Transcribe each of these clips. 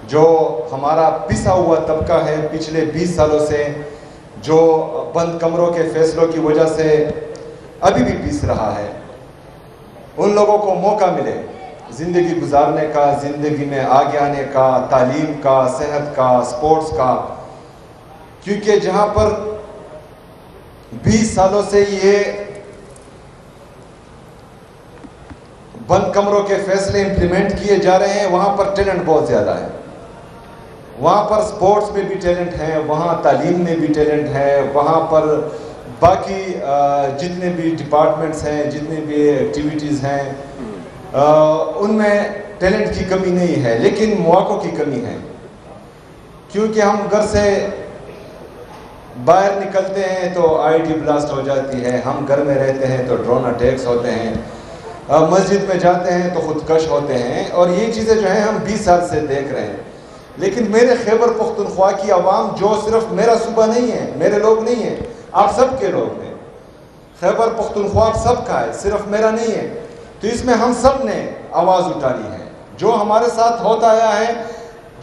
جو ہمارا پسا ہوا طبقہ ہے پچھلے 20 سالوں سے، جو بند کمروں کے فیصلوں کی وجہ سے ابھی بھی پیس رہا ہے، ان لوگوں کو موقع ملے زندگی گزارنے کا، زندگی میں آگے آنے کا، تعلیم کا، صحت کا، سپورٹس کا، کیونکہ جہاں پر 20 سالوں سے یہ بند کمروں کے فیصلے امپلیمنٹ کیے جا رہے ہیں، وہاں پر ٹیلنٹ بہت زیادہ ہے، وہاں پر سپورٹس میں بھی ٹیلنٹ ہے، وہاں تعلیم میں بھی ٹیلنٹ ہے، وہاں پر باقی جتنے بھی ڈپارٹمنٹس ہیں، جتنے بھی ایکٹیویٹیز ہیں، ان میں ٹیلنٹ کی کمی نہیں ہے، لیکن مواقع کی کمی ہے، کیونکہ ہم گھر سے باہر نکلتے ہیں تو آئی ڈی بلاسٹ ہو جاتی ہے، ہم گھر میں رہتے ہیں تو ڈرون اٹیکس ہوتے ہیں، مسجد میں جاتے ہیں تو خودکش ہوتے ہیں، اور یہ چیزیں جو ہیں ہم 20 سال سے دیکھ رہے ہیں۔ لیکن میرے خیبر پختونخوا کی عوام، جو صرف میرا صوبہ نہیں ہے، میرے لوگ نہیں ہیں، آپ سب کے لوگ ہیں، خیبر پختونخوا آپ سب کا ہے، صرف میرا نہیں ہے، تو اس میں ہم سب نے آواز اٹھانی ہے۔ جو ہمارے ساتھ ہوتا آیا ہے،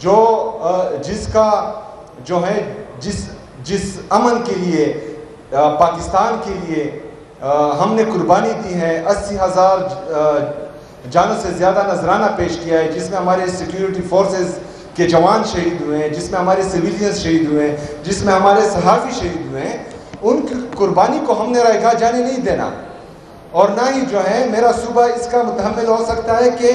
جو جس کا جو ہے جس امن کے لیے، پاکستان کے لیے ہم نے قربانی دی ہے، 80,000 جانوں سے زیادہ نذرانہ پیش کیا ہے، جس میں ہمارے سیکیورٹی فورسز کے جوان شہید ہوئے ہیں، جس میں ہمارے سویلینز شہید ہوئے ہیں، جس میں ہمارے صحافی شہید ہوئے ہیں، ان کی قربانی کو ہم نے رائگاہ جانے نہیں دینا، اور نہ ہی جو ہے میرا صوبہ اس کا متحمل ہو سکتا ہے کہ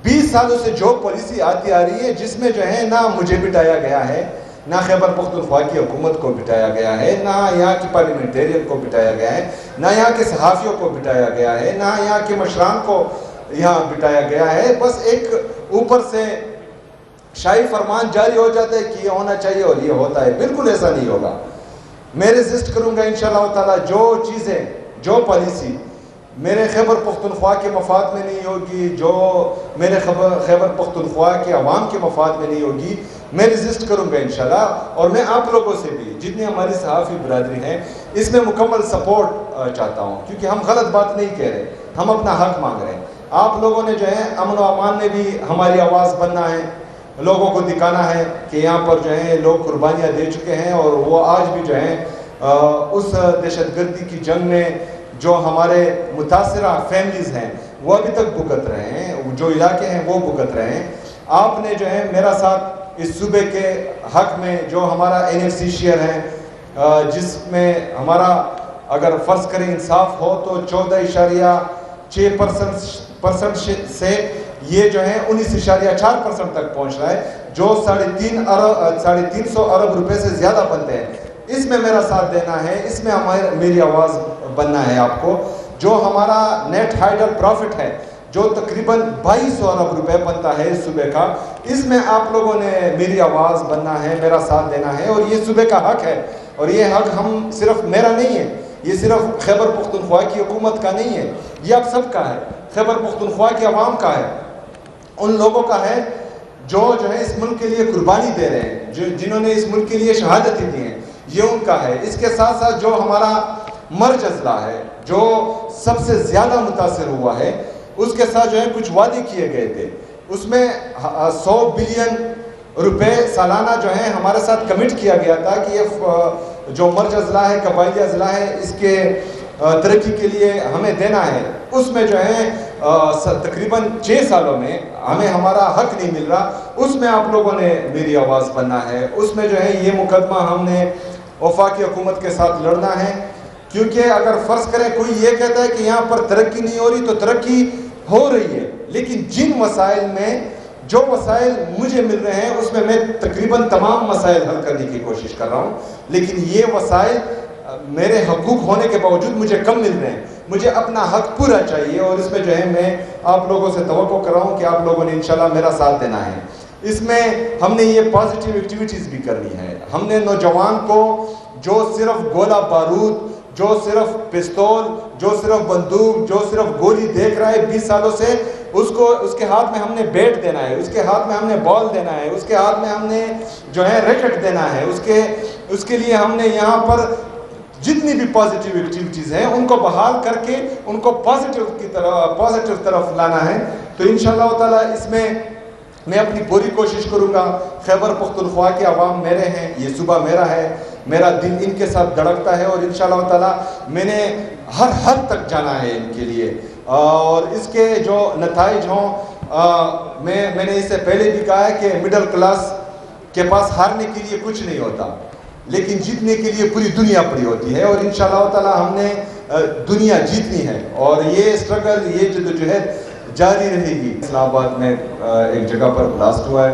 20 سالوں سے جو پالیسی آتی آ رہی ہے، جس میں جو ہے نہ مجھے بٹایا گیا ہے، نہ خیبر پختونخوا کی حکومت کو بٹایا گیا ہے، نہ یہاں کی پارلیمنٹیرین کو بٹایا گیا ہے، نہ یہاں کے صحافیوں کو بٹایا گیا ہے، نہ یہاں کے مشران کو یہاں بٹایا گیا ہے، بس ایک اوپر سے شاہی فرمان جاری ہو جاتا ہے کہ یہ ہونا چاہیے اور یہ ہوتا ہے۔ بالکل ایسا نہیں ہوگا۔ میں ریزسٹ کروں گا انشاءاللہ تعالیٰ، جو چیزیں، جو پالیسی میرے خیبر پختونخوا کے مفاد میں نہیں ہوگی، جو میرے خیبر پختونخوا کے عوام کے مفاد میں نہیں ہوگی، میں ریزسٹ کروں گا انشاءاللہ، اور میں آپ لوگوں سے بھی، جتنی ہماری صحافی برادری ہیں، اس میں مکمل سپورٹ چاہتا ہوں، کیونکہ ہم غلط بات نہیں کہہ رہے، ہم اپنا حق مانگ رہے ہیں۔ آپ لوگوں نے جو ہے امن و امان میں بھی ہماری آواز بننا ہے، لوگوں کو دکھانا ہے کہ یہاں پر جو ہے لوگ قربانیاں دے چکے ہیں، اور وہ آج بھی جو ہے اس دہشت گردی کی جنگ میں جو ہمارے متاثرہ فیملیز ہیں وہ ابھی تک بھگت رہے ہیں، جو علاقے ہیں وہ بھگت رہے ہیں۔ آپ نے جو ہے میرا ساتھ اس صوبے کے حق میں، جو ہمارا NFC شیئر ہے، جس میں ہمارا اگر فرض کریں انصاف ہو تو 14.6% سے یہ جو ہے 19.4% تک پہنچ رہا ہے، جو 350 ارب روپے سے زیادہ بنتے ہیں۔ اس میں میرا ساتھ دینا ہے، اس میں میری آواز بننا ہے آپ کو۔ جو ہمارا نیٹ ہائیڈل پروفٹ ہے، جو تقریباً 2200 ارب روپے بنتا ہے اس صوبے کا، اس میں آپ لوگوں نے میری آواز بننا ہے، میرا ساتھ دینا ہے، اور یہ صوبے کا حق ہے، اور یہ حق ہم صرف میرا نہیں ہے، یہ صرف خیبر پختونخوا کی حکومت کا نہیں ہے، یہ آپ سب کا ہے، خیبر پختونخوا کی عوام کا ہے، ان لوگوں کا ہے جو ہے اس ملک کے لیے قربانی دے رہے ہیں، جنہوں نے اس ملک کے لیے شہادتیں دی ہیں، یہ ان کا ہے۔ اس کے ساتھ ساتھ جو ہمارا مرج اضلاع ہے، جو سب سے زیادہ متاثر ہوا ہے، اس کے ساتھ جو ہے کچھ وعدے کیے گئے تھے، اس میں 100 بلین روپے سالانہ جو ہے ہمارے ساتھ کمٹ کیا گیا تھا کہ یہ جو مرج اضلاع ہے، قبائلی اضلاع ہے، اس کے ترقی کے لیے ہمیں دینا ہے۔ اس میں جو ہے تقریباً 6 سالوں میں ہمیں ہمارا حق نہیں مل رہا، اس میں آپ لوگوں نے میری آواز بننا ہے، اس میں جو ہے یہ مقدمہ ہم نے وفاقی حکومت کے ساتھ لڑنا ہے، کیونکہ اگر فرض کریں کوئی یہ کہتا ہے کہ یہاں پر ترقی نہیں ہو رہی، تو ترقی ہو رہی ہے، لیکن جن مسائل میں جو مسائل مجھے مل رہے ہیں اس میں تقریباً تمام مسائل حل کرنے کی کوشش کر رہا ہوں، لیکن یہ مسائل میرے حقوق ہونے کے باوجود مجھے کم مل رہے ہیں، مجھے اپنا حق پورا چاہیے، اور اس میں جو ہے میں آپ لوگوں سے توقع کر رہا ہوں کہ آپ لوگوں نے انشاءاللہ میرا ساتھ دینا ہے۔ اس میں ہم نے یہ پازیٹیو ایکٹیویٹیز بھی کرنی ہے، ہم نے نوجوان کو جو صرف گولہ بارود، جو صرف پستول، جو صرف بندوق، جو صرف گولی دیکھ رہا ہے 20 سالوں سے، اس کے ہاتھ میں ہم نے بیٹ دینا ہے، اس کے ہاتھ میں ہم نے بال دینا ہے، اس کے ہاتھ میں ہم نے جو ہے ریکٹ دینا ہے، اس کے لیے ہم نے یہاں پر جتنی بھی پازیٹیو ایکٹیویٹیز ہیں ان کو بحال کر کے ان کو پازیٹیو طرف لانا ہے۔ تو انشاءاللہ تعالی اس میں میں اپنی پوری کوشش کروں گا. خیبر پختونخوا کے عوام میرے ہیں, یہ صوبہ میرا ہے, میرا دل ان کے ساتھ دھڑکتا ہے, اور انشاءاللہ تعالیٰ میں نے ہر حد تک جانا ہے ان کے لیے, اور اس کے جو نتائج ہوں, میں نے اس سے پہلے بھی کہا ہے کہ مڈل کلاس کے پاس ہارنے کے لیے کچھ نہیں ہوتا, لیکن جیتنے کے لیے پوری دنیا پڑی ہوتی ہے, اور انشاءاللہ تعالیٰ ہم نے دنیا جیتنی ہے, اور یہ اسٹرگل, یہ جدوجہد جاری رہے گی. اسلام آباد میں ایک جگہ پر بلاسٹ ہوا ہے,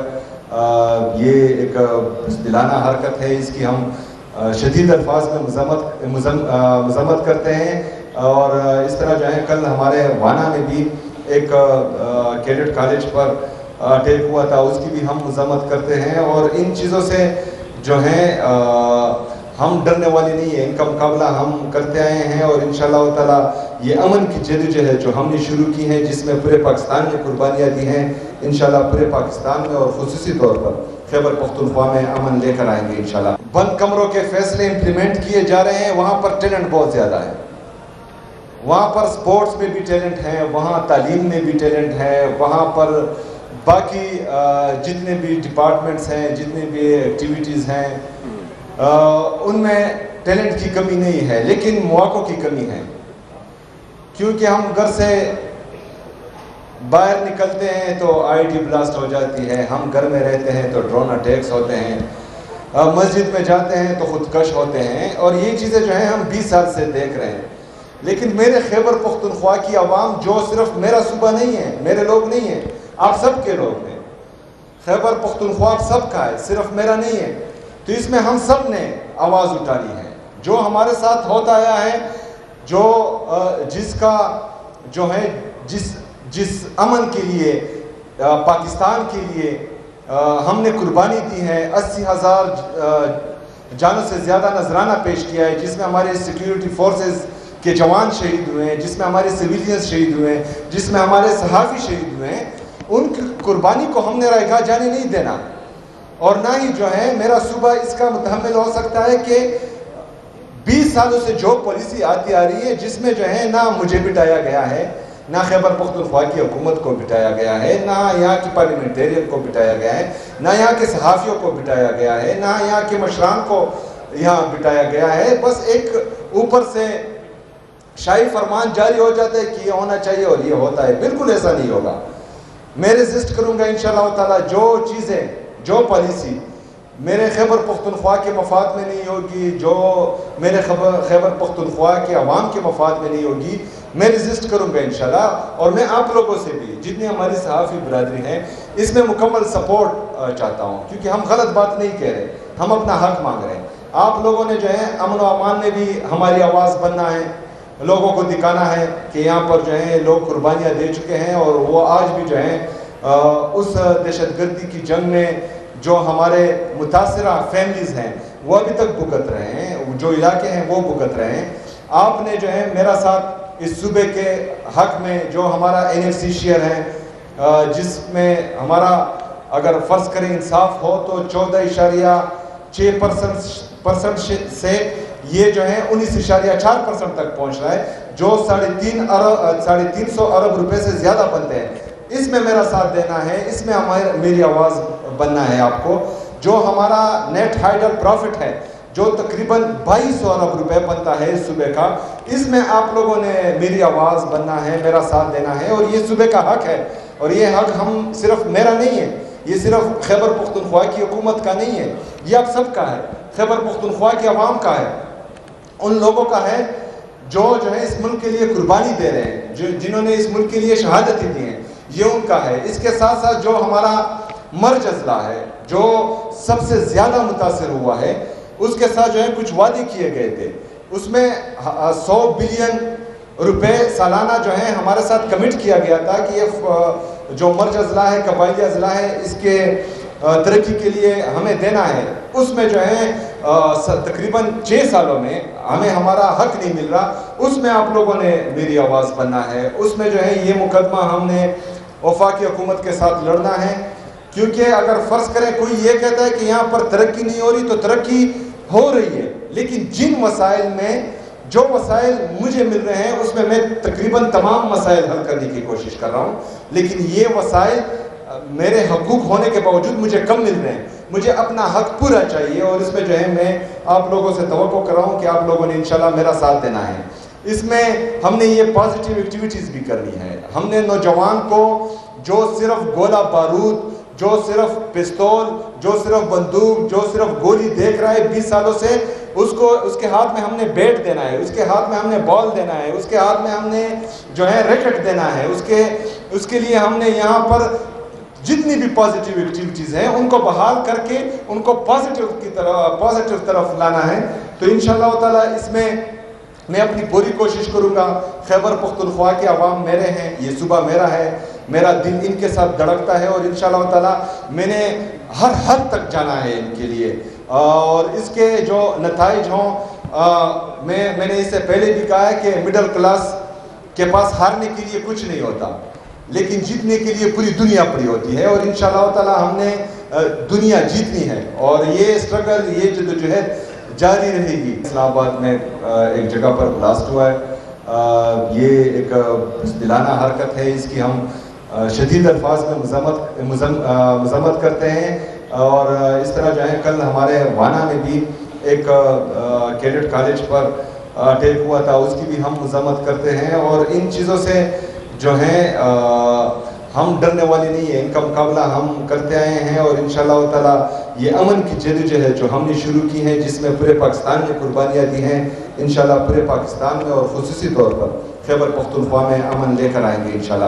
یہ ایک بزدلانہ حرکت ہے, اس کی ہم شدید الفاظ میں مذمت کرتے ہیں, اور اس طرح جو ہے کل ہمارے وانا میں بھی ایک کیڈٹ کالج پر اٹیک ہوا تھا, اس کی بھی ہم مذمت کرتے ہیں, اور ان چیزوں سے جو ہیں ہم ڈرنے والے نہیں ہیں, ان کا مقابلہ ہم کرتے آئے ہیں, اور انشاءاللہ تعالیٰ یہ امن کی جدوجہد جو ہم نے شروع کی ہے, جس میں پورے پاکستان نے قربانیاں دی ہیں, انشاءاللہ پورے پاکستان میں اور خصوصی طور پر خیبر پختونخوا میں امن لے کر آئیں گے انشاءاللہ. بند کمروں کے فیصلے امپلیمنٹ کیے جا رہے ہیں, وہاں پر ٹیلنٹ بہت زیادہ ہے, وہاں پر سپورٹس میں بھی ٹیلنٹ ہیں, وہاں تعلیم میں بھی ٹیلنٹ ہے, وہاں پر باقی جتنے بھی ڈپارٹمنٹس ہیں, جتنے بھی ایکٹیویٹیز ہیں, ان میں ٹیلنٹ کی کمی نہیں ہے, لیکن مواقع کی کمی ہے, کیونکہ ہم گھر سے باہر نکلتے ہیں تو آئی ٹی بلاسٹ ہو جاتی ہے, ہم گھر میں رہتے ہیں تو ڈرون اٹیکس ہوتے ہیں, مسجد میں جاتے ہیں تو خودکش ہوتے ہیں, اور یہ چیزیں جو ہیں ہم 20 سال سے دیکھ رہے ہیں. لیکن میرے خیبر پختونخوا کی عوام جو صرف میرا صوبہ نہیں ہے, میرے لوگ نہیں ہیں, آپ سب کے لوگ ہیں, خیبر پختونخوا آپ سب کا ہے, صرف میرا نہیں ہے, تو اس میں ہم سب نے آواز اٹھانی ہے. جو ہمارے ساتھ ہوتا آیا ہے, جو جس کا جو ہے جس امن کے لیے, پاکستان کے لیے ہم نے قربانی دی ہے, 80,000 جانوں سے زیادہ نذرانہ پیش کیا ہے, جس میں ہمارے سیکیورٹی فورسز کے جوان شہید ہوئے ہیں, جس میں ہمارے سویلینز شہید ہوئے ہیں, جس میں ہمارے صحافی شہید ہوئے ہیں, ان کی قربانی کو ہم نے رائگاں جانے نہیں دینا, اور نہ ہی جو ہے میرا صوبہ اس کا متحمل ہو سکتا ہے کہ 20 سالوں سے جو پالیسی آتی آ رہی ہے, جس میں جو ہے نہ مجھے بٹایا گیا ہے, نہ خیبر پختونخوا کی حکومت کو بٹایا گیا ہے, نہ یہاں کی پارلیمنٹیرین کو بٹایا گیا ہے, نہ یہاں کے صحافیوں کو بٹایا گیا ہے, نہ یہاں کے مشران کو یہاں بٹایا گیا ہے. بس ایک اوپر سے شاہی فرمان جاری ہو جاتا ہے کہ یہ ہونا چاہیے اور یہ ہوتا ہے. بالکل ایسا نہیں ہوگا. میں ریزسٹ کروں گا انشاءاللہ تعالیٰ. جو چیزیں, جو پالیسی میرے خیبر پختونخوا کے مفاد میں نہیں ہوگی, جو میرے خیبر پختونخوا کے عوام کے مفاد میں نہیں ہوگی, میں ریزسٹ کروں گا انشاءاللہ. اور میں آپ لوگوں سے بھی, جتنی ہماری صحافی برادری ہیں, اس میں مکمل سپورٹ چاہتا ہوں, کیونکہ ہم غلط بات نہیں کہہ رہے, ہم اپنا حق مانگ رہے ہیں. آپ لوگوں نے جو ہے امن و امان میں بھی ہماری آواز بننا ہے, لوگوں کو دکھانا ہے کہ یہاں پر جو ہے لوگ قربانیاں دے چکے ہیں, اور وہ آج بھی جو ہے اس دہشت گردی کی جنگ میں جو ہمارے متاثرہ فیملیز ہیں وہ ابھی تک بھگت رہے ہیں, جو علاقے ہیں وہ بھگت رہے ہیں. آپ نے جو ہے میرا ساتھ اس صوبے کے حق میں, جو ہمارا NFC شیئر ہے, جس میں ہمارا اگر فرض کریں انصاف ہو تو 14.6% سے یہ جو ہے 19.4% تک پہنچ رہا ہے, جو 350 ارب روپے سے زیادہ بنتے ہیں. اس میں میرا ساتھ دینا ہے, اس میں میری آواز بننا ہے آپ کو. جو ہمارا نیٹ ہائیڈل پروفٹ ہے, جو تقریباً 2200 ارب روپے بنتا ہے اس صوبے کا, اس میں آپ لوگوں نے میری آواز بننا ہے, میرا ساتھ دینا ہے. اور یہ صوبے کا حق ہے, اور یہ حق ہم صرف میرا نہیں ہے, یہ صرف خیبر پختونخوا کی حکومت کا نہیں ہے, یہ آپ سب کا ہے, خیبر پختونخوا کے عوام کا ہے, ان لوگوں کا ہے جو ہے اس ملک کے لیے قربانی دے رہے ہیں, جنہوں نے اس ملک کے لیے شہادتیں دی ہیں, یہ ان کا ہے. اس کے ساتھ ساتھ جو ہمارا مرج اضلاع ہے, جو سب سے زیادہ متاثر ہوا ہے, اس کے ساتھ جو ہے کچھ وعدے کیے گئے تھے, اس میں 100 بلین روپے سالانہ جو ہے ہمارے ساتھ کمٹ کیا گیا تھا کہ یہ جو مرج اضلاع ہے, قبائلی اضلاع ہے, اس کے ترقی کے لیے ہمیں دینا ہے. اس میں جو ہے تقریباً 6 سالوں میں ہمیں ہمارا حق نہیں مل رہا. اس میں آپ لوگوں نے میری آواز بننا ہے. اس میں جو ہے یہ مقدمہ ہم نے وفاقی حکومت کے ساتھ لڑنا ہے, کیونکہ اگر فرض کریں کوئی یہ کہتا ہے کہ یہاں پر ترقی نہیں ہو رہی, تو ترقی ہو رہی ہے, لیکن جن مسائل میں جو وسائل مجھے مل رہے ہیں اس میں تقریباً تمام مسائل حل کرنے کی کوشش کر رہا ہوں. لیکن یہ وسائل میرے حقوق ہونے کے باوجود مجھے کم مل رہے ہیں، مجھے اپنا حق پورا چاہیے، اور اس میں جو ہے میں آپ لوگوں سے توقع کر رہا ہوں کہ آپ لوگوں نے انشاءاللہ میرا ساتھ دینا ہے۔ اس میں ہم نے یہ پازیٹیو ایکٹیویٹیز بھی کرنی ہے۔ ہم نے نوجوان کو جو صرف گولہ بارود، جو صرف پستول، جو صرف بندوق، جو صرف گولی دیکھ رہا ہے 20 سالوں سے، اس کے ہاتھ میں ہم نے بیٹ دینا ہے، اس کے ہاتھ میں ہم نے بال دینا ہے، اس کے ہاتھ میں ہم نے جو ہے ریکٹ دینا ہے، اس کے لیے ہم نے یہاں پر جتنی بھی پازیٹیو ایکٹیویٹیز ہیں ان کو بحال کر کے ان کو پازیٹیو طرف لانا ہے۔ تو انشاءاللہ تعالی اس میں میں اپنی پوری کوشش کروں گا۔ خیبر پختونخوا کے عوام میرے ہیں، یہ صوبہ میرا ہے، میرا دل ان کے ساتھ دھڑکتا ہے، اور انشاءاللہ تعالی میں نے ہر حد تک جانا ہے ان کے لیے، اور اس کے جو نتائج ہوں، میں نے اس سے پہلے بھی کہا ہے کہ مڈل کلاس کے پاس ہارنے کے لیے کچھ نہیں ہوتا، لیکن جیتنے کے لیے پوری دنیا پڑی ہوتی ہے، اور انشاءاللہ تعالی ہم نے دنیا جیتنی ہے، اور یہ اسٹرگل، یہ جدوجہد جاری رہے گی۔ اسلام آباد میں ایک جگہ پر بلاسٹ ہوا ہے، یہ ایک بزدلانہ حرکت ہے، اس کی ہم شدید الفاظ میں مذمت کرتے ہیں، اور اس طرح جو ہے کل ہمارے وانا میں بھی ایک کیڈٹ کالج پر اٹیک ہوا تھا، اس کی بھی ہم مذمت کرتے ہیں، اور ان چیزوں سے جو ہیں ہم ڈرنے والے نہیں ہیں، ان کا مقابلہ ہم کرتے آئے ہیں، اور انشاءاللہ تعالی یہ امن کی جدوجہد جو ہم نے شروع کی ہے، جس میں پورے پاکستان نے قربانیاں دی ہیں، انشاءاللہ پورے پاکستان میں اور خصوصی طور پر خیبر پختونخوا میں امن لے کر آئیں گے انشاءاللہ۔